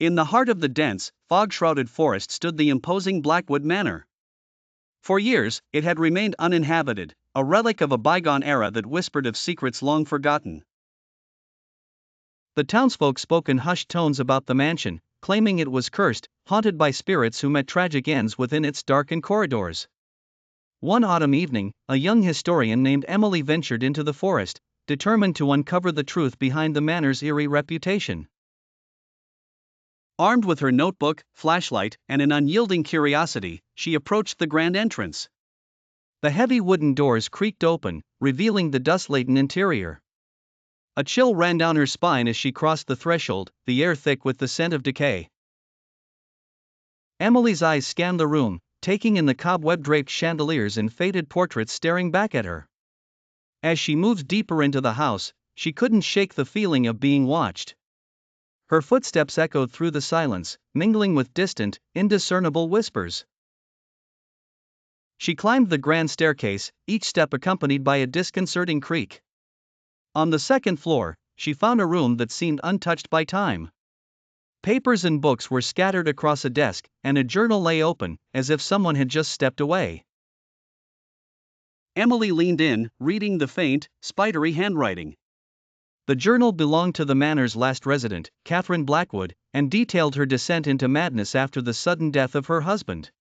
In the heart of the dense, fog-shrouded forest stood the imposing Blackwood Manor. For years, it had remained uninhabited, a relic of a bygone era that whispered of secrets long forgotten. The townsfolk spoke in hushed tones about the mansion, claiming it was cursed, haunted by spirits who met tragic ends within its darkened corridors. One autumn evening, a young historian named Emily ventured into the forest, determined to uncover the truth behind the manor's eerie reputation. Armed with her notebook, flashlight, and an unyielding curiosity, she approached the grand entrance. The heavy wooden doors creaked open, revealing the dust-laden interior. A chill ran down her spine as she crossed the threshold, the air thick with the scent of decay. Emily's eyes scanned the room, taking in the cobweb-draped chandeliers and faded portraits staring back at her. As she moved deeper into the house, she couldn't shake the feeling of being watched. Her footsteps echoed through the silence, mingling with distant, indiscernible whispers. She climbed the grand staircase, each step accompanied by a disconcerting creak. On the second floor, she found a room that seemed untouched by time. Papers and books were scattered across a desk, and a journal lay open, as if someone had just stepped away. Emily leaned in, reading the faint, spidery handwriting. The journal belonged to the manor's last resident, Catherine Blackwood, and detailed her descent into madness after the sudden death of her husband.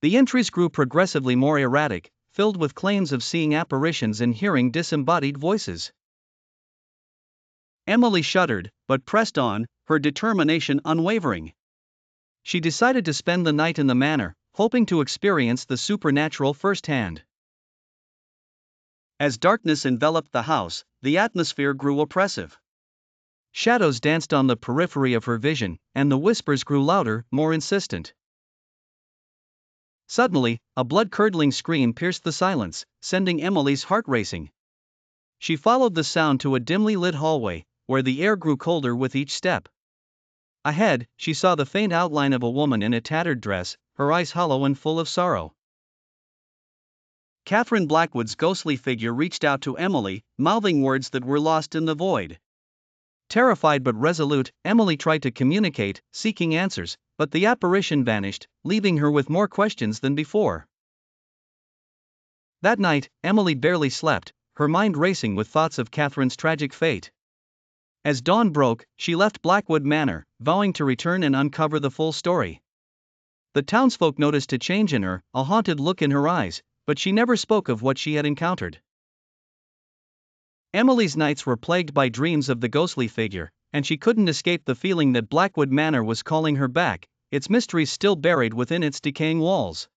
The entries grew progressively more erratic, filled with claims of seeing apparitions and hearing disembodied voices. Emily shuddered, but pressed on, her determination unwavering. She decided to spend the night in the manor, hoping to experience the supernatural firsthand. As darkness enveloped the house, the atmosphere grew oppressive. Shadows danced on the periphery of her vision, and the whispers grew louder, more insistent. Suddenly, a blood-curdling scream pierced the silence, sending Emily's heart racing. She followed the sound to a dimly lit hallway, where the air grew colder with each step. Ahead, she saw the faint outline of a woman in a tattered dress, her eyes hollow and full of sorrow. Catherine Blackwood's ghostly figure reached out to Emily, mouthing words that were lost in the void. Terrified but resolute, Emily tried to communicate, seeking answers, but the apparition vanished, leaving her with more questions than before. That night, Emily barely slept, her mind racing with thoughts of Catherine's tragic fate. As dawn broke, she left Blackwood Manor, vowing to return and uncover the full story. The townsfolk noticed a change in her, a haunted look in her eyes, but she never spoke of what she had encountered. Emily's nights were plagued by dreams of the ghostly figure, and she couldn't escape the feeling that Blackwood Manor was calling her back, its mysteries still buried within its decaying walls.